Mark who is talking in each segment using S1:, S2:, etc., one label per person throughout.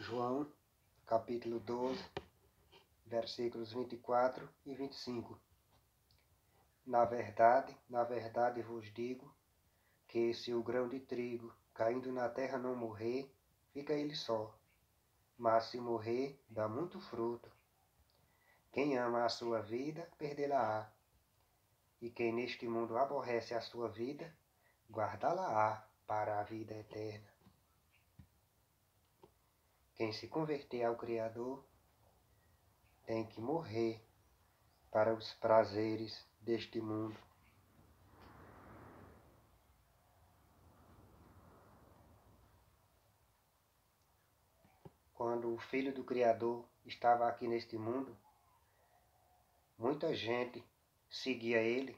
S1: João, capítulo 12, versículos 24 e 25. Na verdade vos digo, que se o grão de trigo caindo na terra não morrer, fica ele só, mas se morrer, dá muito fruto. Quem ama a sua vida, perdê-la-á, e quem neste mundo aborrece a sua vida, guardá-la-á para a vida eterna. Quem se converter ao Criador tem que morrer para os prazeres deste mundo. Quando o Filho do Criador estava aqui neste mundo, muita gente seguia ele,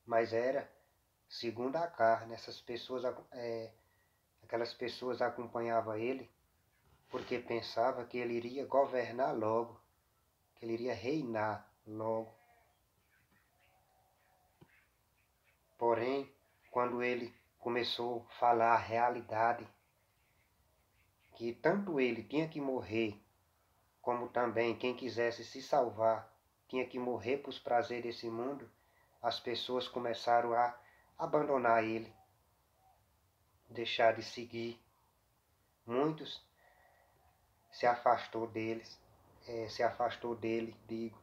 S1: mas era segundo a carne. Aquelas pessoas acompanhavam ele porque pensavam que ele iria governar logo, que ele iria reinar logo. Porém, quando ele começou a falar a realidade, que tanto ele tinha que morrer, como também quem quisesse se salvar tinha que morrer para os prazeres desse mundo, as pessoas começaram a abandonar ele, deixar de seguir. Muitos se afastou dele, digo.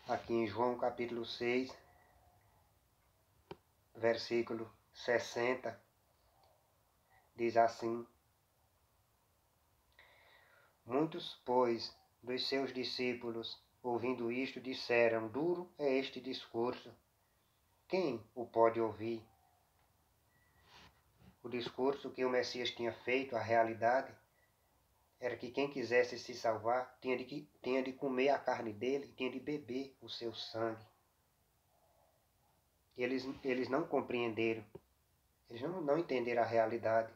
S1: Aqui em João capítulo 6, versículo 60, diz assim: Muitos, pois, dos seus discípulos, ouvindo isto, disseram: Duro é este discurso, quem o pode ouvir? O discurso que o Messias tinha feito, a realidade, era que quem quisesse se salvar tinha de comer a carne dele, tinha de beber o seu sangue. Eles não compreenderam, eles não entenderam a realidade.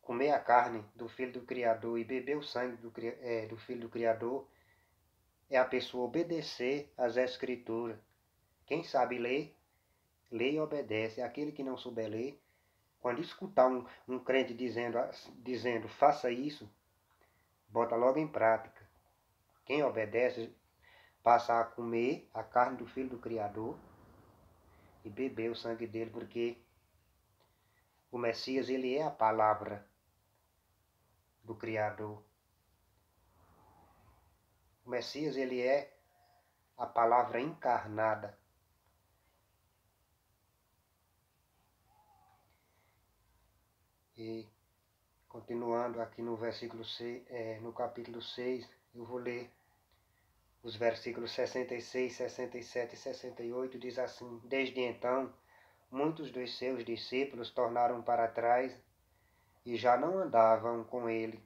S1: Comer a carne do Filho do Criador e beber o sangue do Filho do Criador é a pessoa obedecer às Escrituras. Quem sabe ler, lê e obedece. Aquele que não souber ler, quando escutar um crente dizendo faça isso, bota logo em prática. Quem obedece passa a comer a carne do Filho do Criador e beber o sangue dele, porque o Messias, ele é a palavra do Criador. O Messias, ele é a palavra encarnada. E continuando aqui no versículo 6, no capítulo 6, eu vou ler os versículos 66, 67 e 68, diz assim: Desde então, muitos dos seus discípulos tornaram para trás e já não andavam com ele.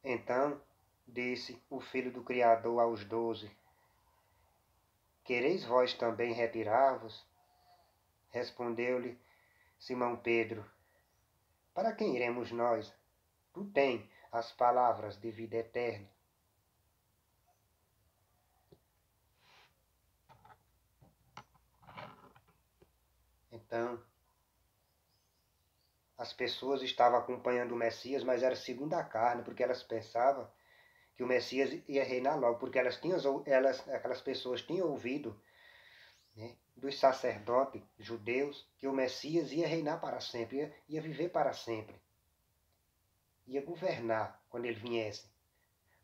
S1: Então disse o Filho do Criador aos 12: Quereis vós também retirar-vos? Respondeu-lhe Simão Pedro: Para quem iremos nós? Tu tens as palavras de vida eterna. Então, as pessoas estavam acompanhando o Messias, mas era segundo a carne, porque elas pensavam que o Messias ia reinar logo, porque aquelas pessoas tinham ouvido, né, dos sacerdotes judeus que o Messias ia reinar para sempre, ia viver para sempre, ia governar quando ele viesse.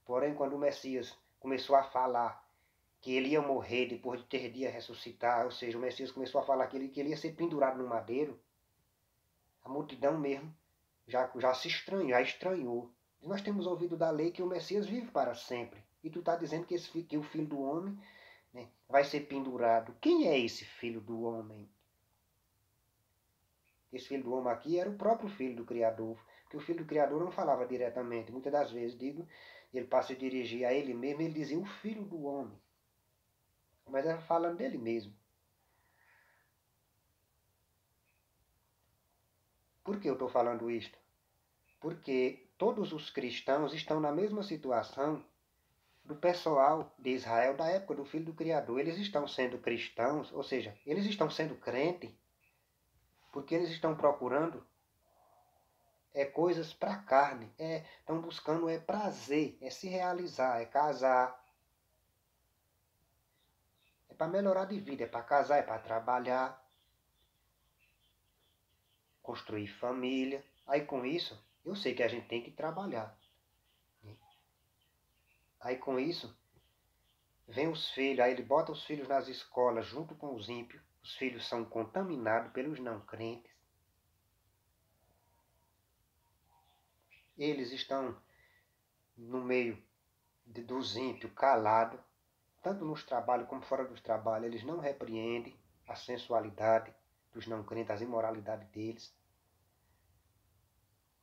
S1: Porém, quando o Messias começou a falar que ele ia morrer depois de 3 dias ressuscitar, ou seja, o Messias começou a falar que ele ia ser pendurado no madeiro, a multidão mesmo já se estranhou, já estranhou. Nós temos ouvido da lei que o Messias vive para sempre. E tu está dizendo que o Filho do Homem, né, vai ser pendurado. Quem é esse Filho do Homem? Esse Filho do Homem aqui era o próprio Filho do Criador. Porque o Filho do Criador não falava diretamente. Muitas das vezes, ele para se dirigir a ele mesmo, ele dizia o Filho do Homem. Mas era falando dele mesmo. Por que eu estou falando isto? Porque todos os cristãos estão na mesma situação do pessoal de Israel da época do Filho do Criador. Eles estão sendo cristãos, ou seja, eles estão sendo crentes porque eles estão procurando coisas para a carne, estão buscando prazer, se realizar, casar, para melhorar de vida, para casar, para trabalhar, construir família. Aí com isso, eu sei que a gente tem que trabalhar. Aí com isso, vem os filhos, aí ele bota os filhos nas escolas junto com os ímpios. Os filhos são contaminados pelos não crentes. Eles estão no meio dos ímpios, calados, tanto nos trabalhos como fora dos trabalhos. Eles não repreendem a sensualidade dos não crentes, as imoralidades deles.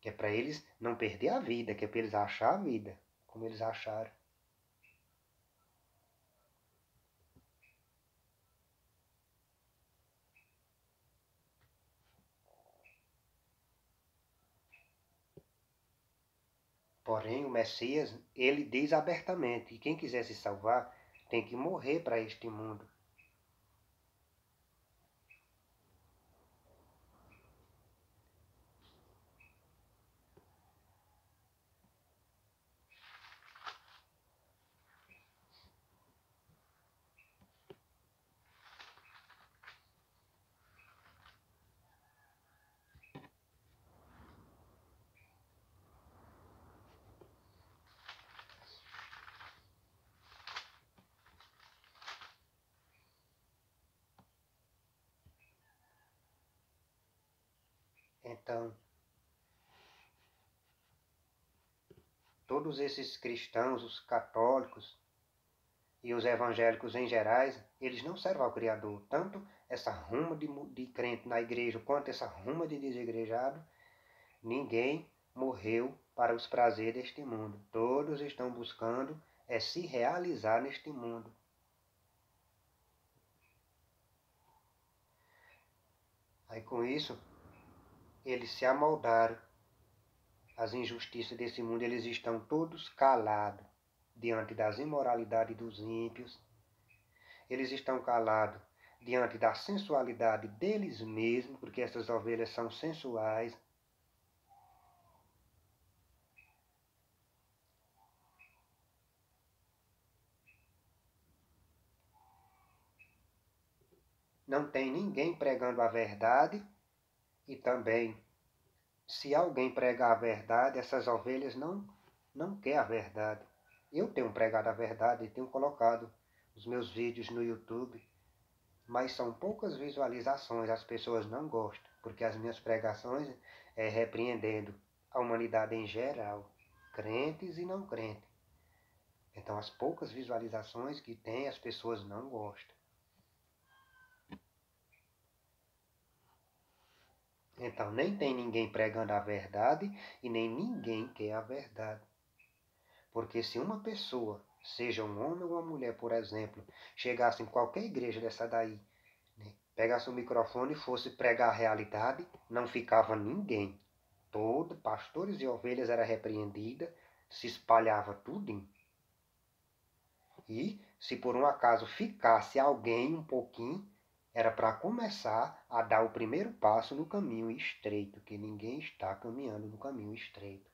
S1: Que é para eles não perder a vida, que é para eles achar a vida, como eles acharam. Porém, o Messias, ele diz abertamente, que quem quiser se salvar tem que morrer para este mundo. Então, todos esses cristãos, os católicos e os evangélicos em gerais, eles não servem ao Criador. Tanto essa ruma de crente na igreja, quanto essa ruma de desigrejados, ninguém morreu para os prazeres deste mundo. Todos estão buscando se realizar neste mundo. Aí com isso, eles se amoldaram às injustiças desse mundo. Eles estão todos calados diante das imoralidades dos ímpios. Eles estão calados diante da sensualidade deles mesmos, porque essas ovelhas são sensuais. Não tem ninguém pregando a verdade e também, se alguém pregar a verdade, essas ovelhas não querem a verdade. Eu tenho pregado a verdade e tenho colocado os meus vídeos no YouTube, mas são poucas visualizações, as pessoas não gostam, porque as minhas pregações repreendendo a humanidade em geral, crentes e não crentes. Então as poucas visualizações que tem, as pessoas não gostam. Então nem tem ninguém pregando a verdade e nem ninguém quer a verdade. Porque se uma pessoa, seja um homem ou uma mulher, por exemplo, chegasse em qualquer igreja dessa daí, né, pegasse o microfone e fosse pregar a realidade, não ficava ninguém. Todo, pastores e ovelhas era repreendida, se espalhava tudinho. E se por um acaso ficasse alguém um pouquinho, era para começar a dar o primeiro passo no caminho estreito, que ninguém está caminhando no caminho estreito.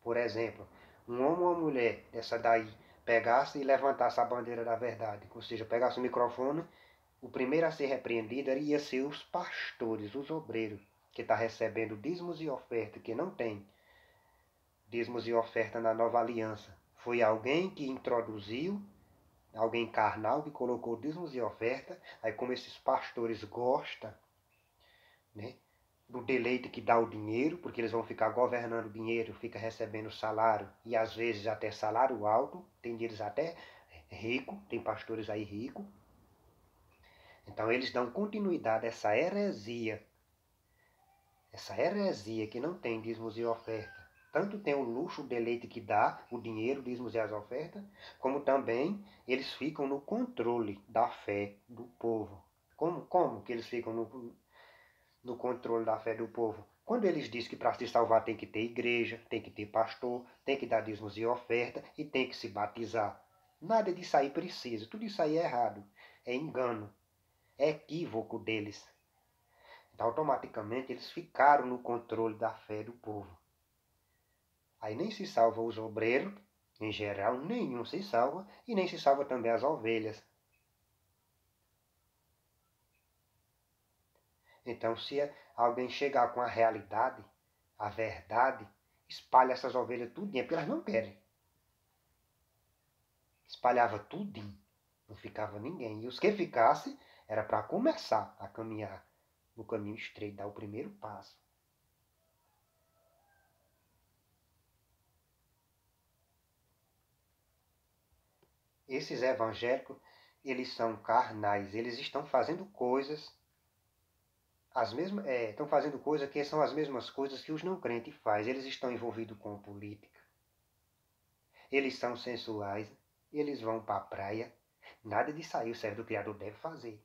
S1: Por exemplo, um homem ou uma mulher dessa daí pegasse e levantasse a bandeira da verdade, ou seja, pegasse o microfone, o primeiro a ser repreendido ia ser os pastores, os obreiros, que estão recebendo dízimos e oferta, que não tem dízimos e oferta na nova aliança. Foi alguém que introduziu, alguém carnal que colocou dízimos e oferta. Aí como esses pastores gostam, né, do deleite que dá o dinheiro, porque eles vão ficar governando o dinheiro, fica recebendo salário, e às vezes até salário alto, tem deles até rico, tem pastores aí ricos. Então eles dão continuidade a essa heresia que não tem dízimos e oferta. Tanto tem o luxo, o deleite que dá, o dinheiro, dízimos e as ofertas, como também eles ficam no controle da fé do povo. Como que eles ficam no controle da fé do povo? Quando eles dizem que para se salvar tem que ter igreja, tem que ter pastor, tem que dar dízimos e oferta e tem que se batizar. Nada disso aí precisa. Tudo isso aí é errado. É engano. É equívoco deles. Então, automaticamente, eles ficaram no controle da fé do povo. Aí nem se salva os obreiros, em geral, nenhum se salva, e nem se salva também as ovelhas. Então, se alguém chegar com a realidade, a verdade, espalha essas ovelhas tudinho, porque elas não querem. Espalhava tudinho, não ficava ninguém. E os que ficassem, era para começar a caminhar no caminho estreito, dar o primeiro passo. Esses evangélicos, eles são carnais, eles estão fazendo coisas, estão fazendo coisas que são as mesmas coisas que os não crentes fazem. Eles estão envolvidos com política, eles são sensuais, eles vão para a praia. Nada disso aí o servo do Criador deve fazer.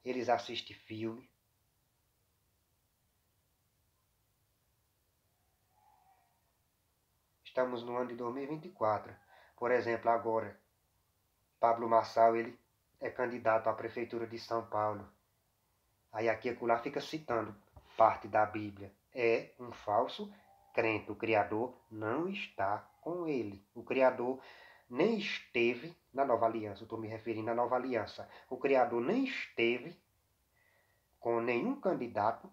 S1: Eles assistem filme. Estamos no ano de 2024. Por exemplo, agora, Pablo Marçal, ele é candidato à prefeitura de São Paulo. Aí aqui e acolá fica citando parte da Bíblia. É um falso crente. O Criador não está com ele. O Criador nem esteve na Nova Aliança. Eu estou me referindo à Nova Aliança. O Criador nem esteve com nenhum candidato,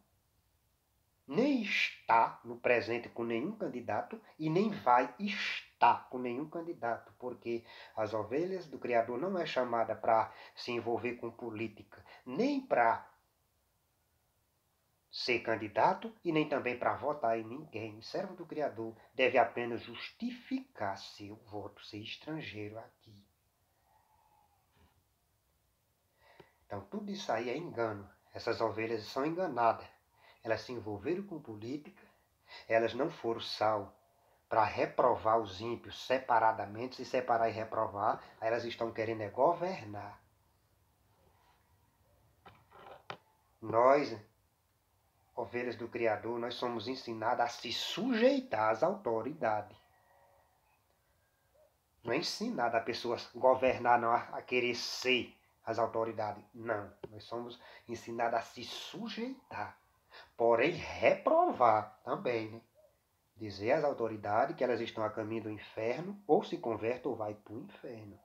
S1: nem está no presente com nenhum candidato e nem vai estar com nenhum candidato, porque as ovelhas do Criador não é chamada para se envolver com política, nem para ser candidato e nem também para votar em ninguém. O servo do Criador deve apenas justificar seu voto, ser estrangeiro aqui. Então tudo isso aí é engano. Essas ovelhas são enganadas. Elas se envolveram com política, elas não foram sal para reprovar os ímpios separadamente, se separar e reprovar, aí elas estão querendo é governar. Nós, ovelhas do Criador, nós somos ensinados a se sujeitar às autoridades. Não é ensinado a pessoas governar, não, a querer ser as autoridades. Não, nós somos ensinados a se sujeitar. Porém, reprovar também, né? Dizer às autoridades que elas estão a caminho do inferno, ou se converte ou vai para o inferno.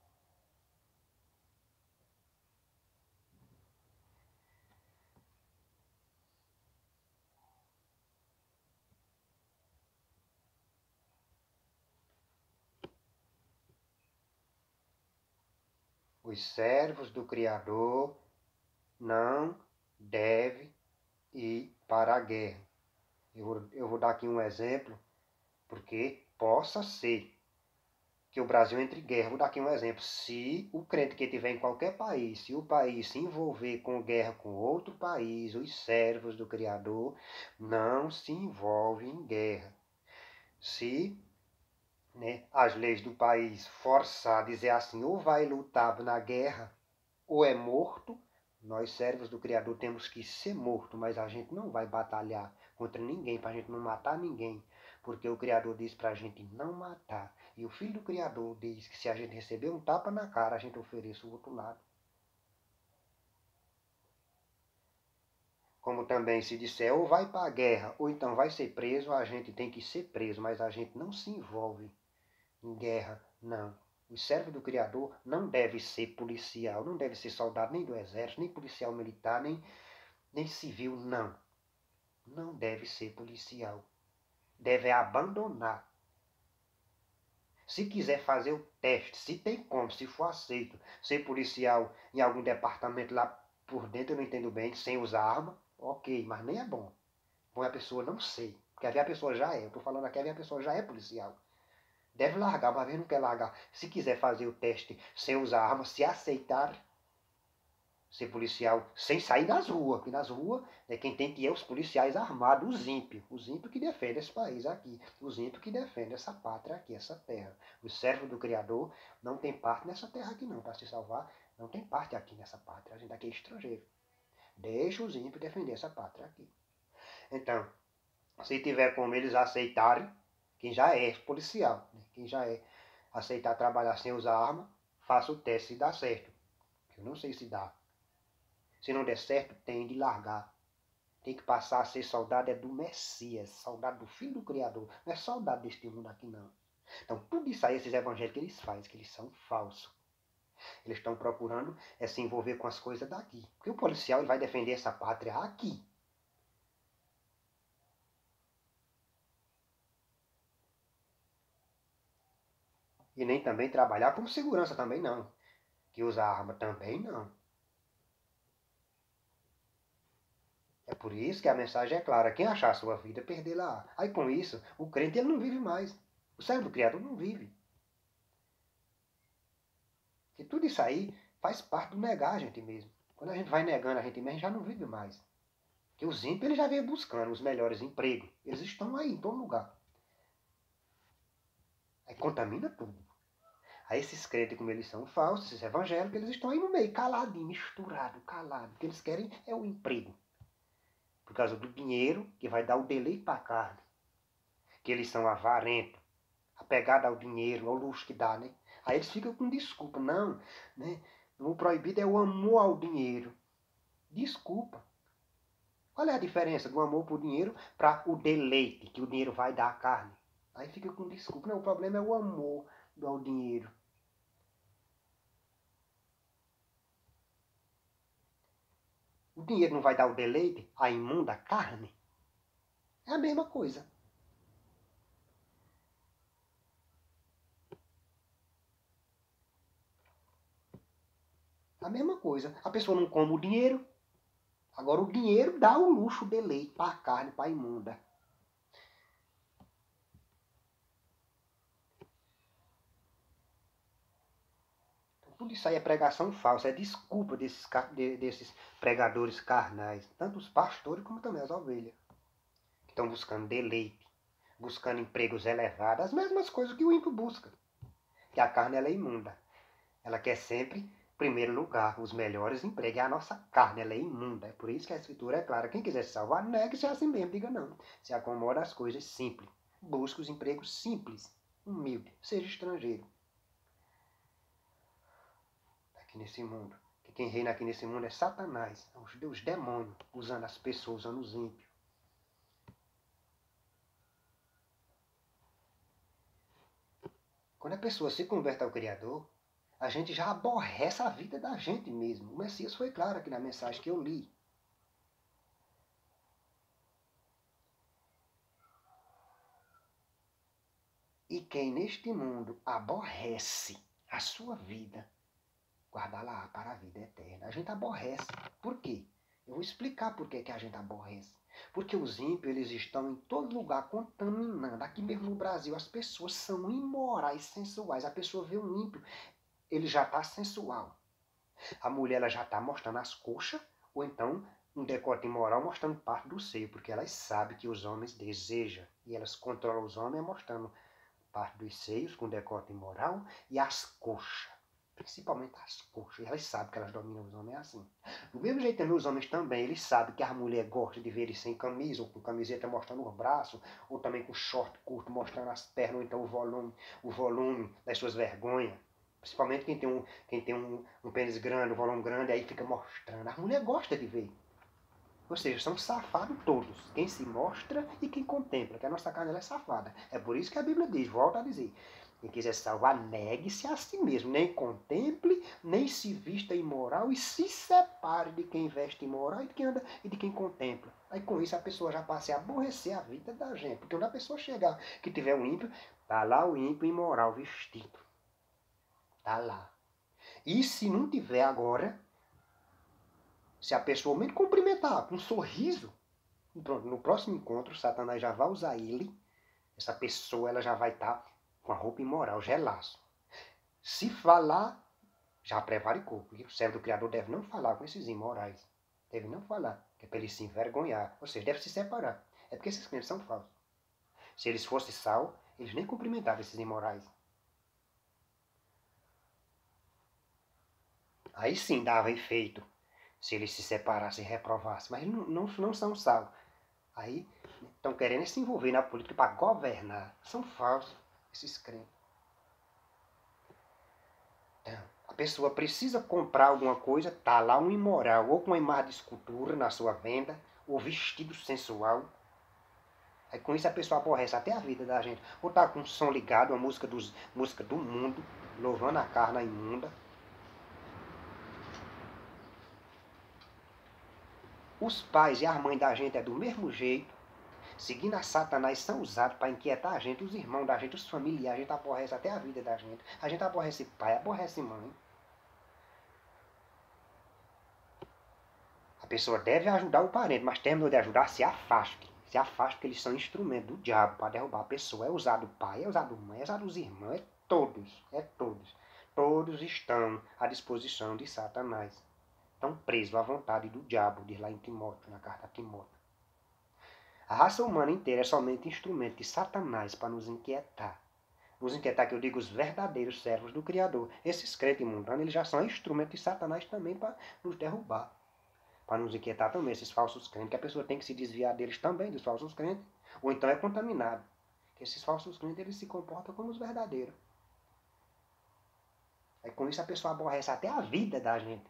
S1: Os servos do Criador não devem ir para a guerra. Eu vou dar aqui um exemplo, porque possa ser que o Brasil entre em guerra. Vou dar aqui um exemplo. Se o crente que estiver em qualquer país, se o país se envolver com guerra com outro país, os servos do Criador não se envolvem em guerra. Se as leis do país forçar, dizer assim, ou vai lutar na guerra, ou é morto, nós servos do Criador temos que ser morto, mas a gente não vai batalhar contra ninguém, para a gente não matar ninguém, porque o Criador diz para a gente não matar. E o Filho do Criador diz que se a gente receber um tapa na cara, a gente ofereça o outro lado. Como também se disser ou vai para a guerra, ou então vai ser preso, a gente tem que ser preso, mas a gente não se envolve em guerra, não. O servo do Criador não deve ser policial, não deve ser soldado nem do exército, nem policial militar, nem civil, não. Não deve ser policial. Deve abandonar. Se quiser fazer o teste, se tem como, se for aceito, ser policial em algum departamento lá por dentro, eu não entendo bem, sem usar arma, ok, mas nem é bom. Bom é a pessoa não ser, porque a pessoa já é, eu estou falando aqui, a pessoa já é policial. Deve largar, mas não quer largar. Se quiser fazer o teste sem usar arma, se aceitar ser policial sem sair nas ruas, porque nas ruas quem tem que ir é os policiais armados, os ímpios que defendem esse país aqui, os ímpios que defendem essa pátria aqui, essa terra. Os servos do Criador não tem parte nessa terra aqui não, para se salvar, não tem parte aqui nessa pátria, a gente aqui é estrangeiro. Deixa os ímpios defender essa pátria aqui. Então, se tiver como eles aceitarem, quem já é policial, né? Quem já é aceitar trabalhar sem usar arma, faça o teste se dá certo. Eu não sei se dá. Se não der certo, tem de largar. Tem que passar a ser soldado do Messias, soldado do Filho do Criador. Não é soldado deste mundo aqui, não. Então, tudo isso aí, esses evangelhos que eles fazem, que eles são falsos. Eles estão procurando se envolver com as coisas daqui. Porque o policial ele vai defender essa pátria aqui. E nem também trabalhar como segurança também não. Que usa arma também não. É por isso que a mensagem é clara. Quem achar a sua vida, perdê-la. Aí com isso, o crente ele não vive mais. O servo do Criador não vive. E tudo isso aí faz parte do negar a gente mesmo. Quando a gente vai negando a gente mesmo, a gente já não vive mais. Porque os ímpios ele já vêm buscando os melhores empregos. Eles estão aí em todo lugar. Aí contamina tudo. Aí esses crentes, como eles são falsos, esses evangélicos, eles estão aí no meio, caladinho, misturado, calado. O que eles querem é o emprego. Por causa do dinheiro que vai dar o deleite para a carne. Que eles são avarentos, apegados ao dinheiro, ao luxo que dá, né? Aí eles ficam com desculpa. Não, né? O proibido é o amor ao dinheiro. Desculpa. Qual é a diferença do amor por dinheiro para o deleite que o dinheiro vai dar à carne? Aí fica com desculpa. Não, o problema é o amor ao dinheiro. O dinheiro não vai dar o deleite à imunda carne? É a mesma coisa. A mesma coisa. A pessoa não come o dinheiro. Agora o dinheiro dá o luxo, o deleite para a carne, para a imunda. Então, tudo isso aí é pregação falsa, é desculpa desses pregadores carnais. Tanto os pastores como também as ovelhas. Que estão buscando deleite, buscando empregos elevados. As mesmas coisas que o ímpio busca. Que a carne ela é imunda. Ela quer sempre primeiro lugar, os melhores empregos. É a nossa carne, ela é imunda. É por isso que a Escritura é clara. Quem quiser se salvar, negue-se a si mesmo. Diga não. Se acomoda às coisas simples. Busque os empregos simples, humilde. Seja estrangeiro. Aqui nesse mundo. Que quem reina aqui nesse mundo é Satanás. Os demônios usando as pessoas, usando os ímpios. Quando a pessoa se converte ao Criador, a gente já aborrece a vida da gente mesmo. O Messias foi claro aqui na mensagem que eu li. E quem neste mundo aborrece a sua vida, guarda-la para a vida eterna. A gente aborrece. Por quê? Eu vou explicar por que a gente aborrece. Porque os ímpios eles estão em todo lugar contaminando. Aqui mesmo no Brasil as pessoas são imorais, sensuais. A pessoa vê um ímpio, ele já está sensual. A mulher ela já está mostrando as coxas, ou então um decote imoral mostrando parte do seio, porque elas sabem que os homens desejam. E elas controlam os homens mostrando parte dos seios com decote imoral e as coxas. Principalmente as coxas. Elas sabem que elas dominam os homens assim. Do mesmo jeito também os homens também, eles sabem que a mulher gosta de ver eles sem camisa, ou com camiseta mostrando os braços, ou também com short curto mostrando as pernas, ou então o volume das suas vergonhas. Principalmente quem tem um pênis grande, um volume grande, aí fica mostrando. A mulher gosta de ver. Ou seja, são safados todos. Quem se mostra e quem contempla. Que a nossa carne ela é safada. É por isso que a Bíblia diz, volta a dizer. Quem quiser salvar, negue-se a si mesmo. Nem contemple, nem se vista imoral e se separe de quem veste imoral e de quem anda e de quem contempla. Aí com isso a pessoa já passa a aborrecer a vida da gente. Porque quando a pessoa chegar que tiver um ímpio, tá lá o ímpio imoral vestido. Tá lá. E se não tiver agora, se a pessoa me cumprimentar com um sorriso, pronto, no próximo encontro, Satanás já vai usar ele, essa pessoa ela já vai estar com a roupa imoral, gelaço. Se falar, já prevaricou, porque o servo do Criador deve não falar com esses imorais. Deve não falar, que é para ele se envergonhar. Ou seja, deve se separar. É porque esses crentes são falsos. Se eles fossem sal, eles nem cumprimentavam esses imorais. Aí sim dava efeito. se eles se separassem e reprovassem, mas não são salvos. Aí estão querendo se envolver na política para governar. São falsos esses crentes. Então, a pessoa precisa comprar alguma coisa, tá lá um imoral, ou com uma imagem de escultura na sua venda, ou vestido sensual. Aí com isso a pessoa aborrece até a vida da gente. Ou tá com o som ligado, uma música do mundo, louvando a carne imunda. Os pais e as mães da gente é do mesmo jeito. Seguindo a Satanás são usados para inquietar a gente, os irmãos da gente, os familiares, a gente aborrece até a vida da gente. A gente aborrece pai, aborrece mãe. A pessoa deve ajudar o parente, mas terminou de ajudar, se afaste. Se afaste porque eles são instrumentos do diabo para derrubar a pessoa. É usado o pai, é usado a mãe, é usado os irmãos, é todos, é todos. Todos estão à disposição de Satanás. Estão presos à vontade do diabo, diz lá em Timóteo, na carta a Timóteo. A raça humana inteira é somente instrumento de Satanás para nos inquietar. Nos inquietar, que eu digo, os verdadeiros servos do Criador. Esses crentes mundanos, eles já são instrumentos de Satanás também para nos derrubar. Para nos inquietar também, esses falsos crentes, que a pessoa tem que se desviar deles também, dos falsos crentes. Ou então é contaminado. Que esses falsos crentes, eles se comportam como os verdadeiros. Aí com isso a pessoa aborrece até a vida da gente.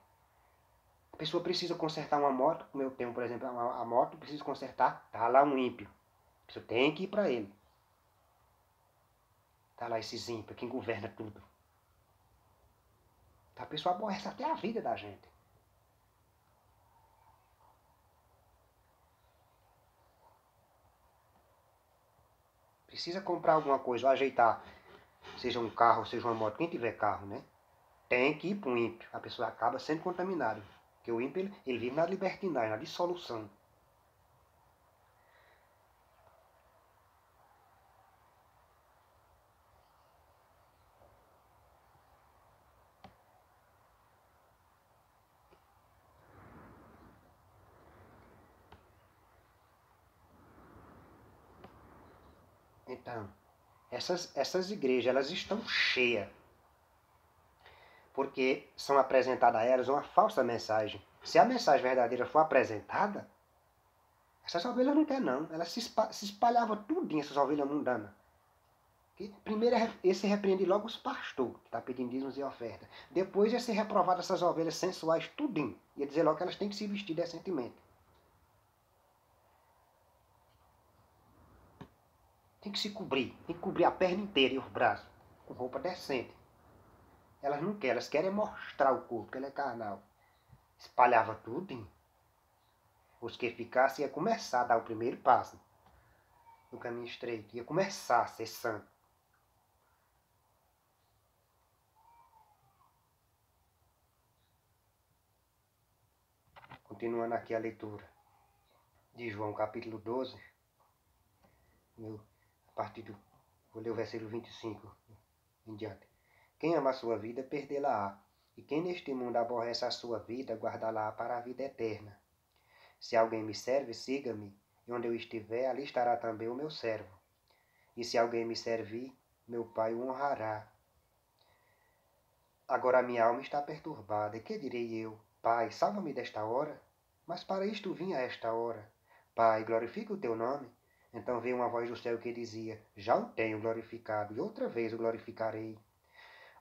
S1: A pessoa precisa consertar uma moto, como eu tenho, por exemplo, a moto, precisa consertar, tá lá um ímpio. A pessoa tem que ir para ele. Tá lá esses ímpios, quem governa tudo. Então a pessoa aborrece até a vida da gente. Precisa comprar alguma coisa, ou ajeitar, seja um carro, seja uma moto, quem tiver carro, né? Tem que ir para um ímpio. A pessoa acaba sendo contaminada. Porque o ímpio, ele vive na libertinagem, na dissolução. Então, essas igrejas, elas estão cheias. Porque são apresentadas a elas uma falsa mensagem. Se a mensagem verdadeira for apresentada, essas ovelhas não querem não. Elas se espalhavam tudinho, essas ovelhas mundanas. Primeiro esse repreende logo os pastores, que está pedindo dízimos e oferta. Depois ia ser reprovado essas ovelhas sensuais tudinho. Ia dizer logo que elas têm que se vestir decentemente. Tem que se cobrir. Tem que cobrir a perna inteira e os braços. Com roupa decente. Elas não querem, elas querem mostrar o corpo, que ela é carnal. Espalhava tudinho. Os que ficassem ia começar a dar o primeiro passo no caminho estreito. Ia começar a ser santo. Continuando aqui a leitura de João capítulo 12, a partir do, vou ler o versículo 25 em diante. Quem ama a sua vida, perdê-la-á. E quem neste mundo aborrece a sua vida, guardá-la para a vida eterna. Se alguém me serve, siga-me, e onde eu estiver, ali estará também o meu servo. E se alguém me servir, meu Pai o honrará. Agora a minha alma está perturbada, e que direi eu? Pai, salva-me desta hora. Mas para isto vim a esta hora. Pai, glorifica o teu nome. Então veio uma voz do céu que dizia, já o tenho glorificado, e outra vez o glorificarei.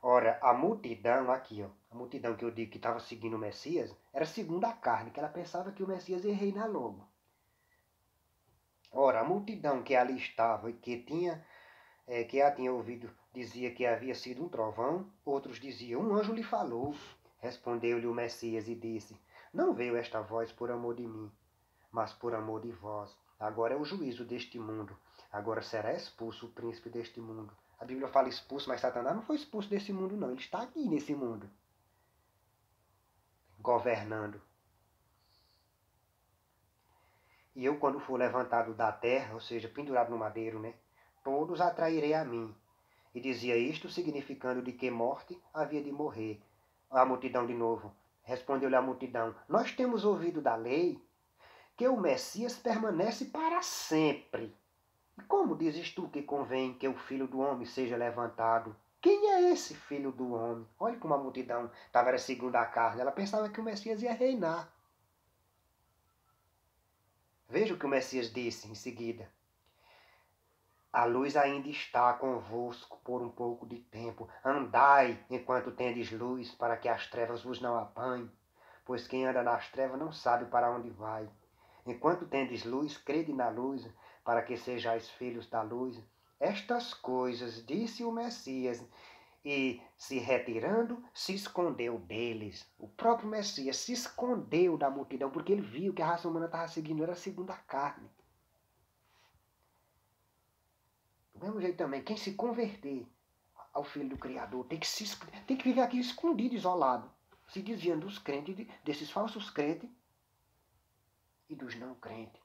S1: Ora, a multidão, aqui, ó, a multidão que eu digo que estava seguindo o Messias, era segundo a carne, que ela pensava que o Messias ia reinar logo. Ora, a multidão que ali estava e que a tinha ouvido, dizia que havia sido um trovão, outros diziam, um anjo lhe falou. Respondeu-lhe o Messias e disse, não veio esta voz por amor de mim, mas por amor de vós. Agora é o juízo deste mundo. Agora será expulso o príncipe deste mundo. A Bíblia fala expulso, mas Satanás não foi expulso desse mundo, não. Ele está aqui nesse mundo, governando. E eu, quando for levantado da terra, ou seja, pendurado no madeiro, né, todos atrairei a mim. E dizia isto, significando de que morte havia de morrer. A multidão de novo. Respondeu-lhe a multidão, nós temos ouvido da lei que o Messias permanece para sempre. E como dizes tu que convém que o Filho do Homem seja levantado? Quem é esse Filho do Homem? Olha como a multidão estava segundo a carne. Ela pensava que o Messias ia reinar. Veja o que o Messias disse em seguida. A luz ainda está convosco por um pouco de tempo. Andai enquanto tendes luz, para que as trevas vos não apanhem. Pois quem anda nas trevas não sabe para onde vai. Enquanto tendes luz, crede na luz, para que sejais filhos da luz. Estas coisas disse o Messias, e se retirando, se escondeu deles. O próprio Messias se escondeu da multidão, porque ele viu que a raça humana estava seguindo, era segundo a carne. Do mesmo jeito também, quem se converter ao Filho do Criador tem que viver aqui escondido, isolado, se desviando dos crentes, desses falsos crentes e dos não crentes.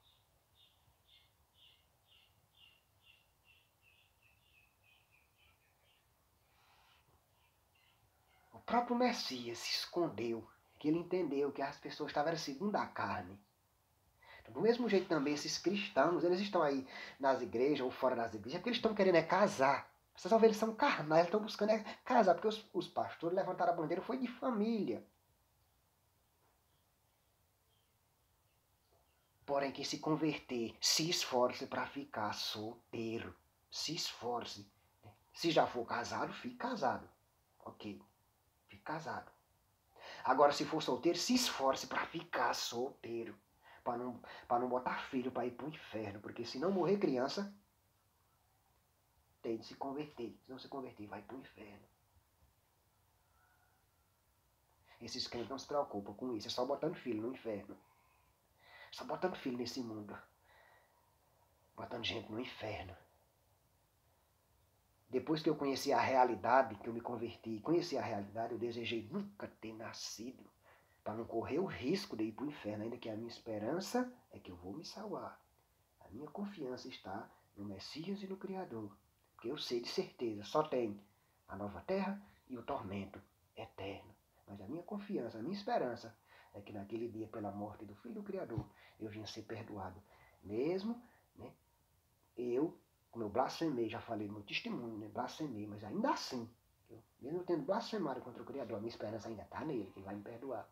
S1: O próprio Messias se escondeu, que ele entendeu que as pessoas estavam segundo a carne. Do mesmo jeito também, esses cristãos, eles estão aí nas igrejas ou fora das igrejas, porque eles estão querendo casar. Vocês vão ver, eles são carnais, eles estão buscando casar, porque os pastores levantaram a bandeira, foi de família. Porém, que se converter, se esforce para ficar solteiro. Se esforce. Se já for casado, fique casado. Ok, fique casado. Agora, se for solteiro, se esforce para ficar solteiro. Para não botar filho para ir para o inferno. Porque se não morrer criança, tem de se converter. Se não se converter, vai para o inferno. Esses crentes não se preocupam com isso. É só botando filho no inferno. Só botando filho nesse mundo. Botando gente no inferno. Depois que eu conheci a realidade, que eu me converti e conheci a realidade, eu desejei nunca ter nascido. Para não correr o risco de ir para o inferno. Ainda que a minha esperança é que eu vou me salvar. A minha confiança está no Messias e no Criador. Porque eu sei de certeza, só tem a nova terra e o tormento eterno. Mas a minha confiança, a minha esperança é que naquele dia, pela morte do Filho do Criador, eu vinha ser perdoado. Mesmo, né, eu, como eu blasfemei, já falei no meu testemunho, né, blasfemei, mas ainda assim, mesmo tendo blasfemado contra o Criador, a minha esperança ainda está nele, que ele vai me perdoar.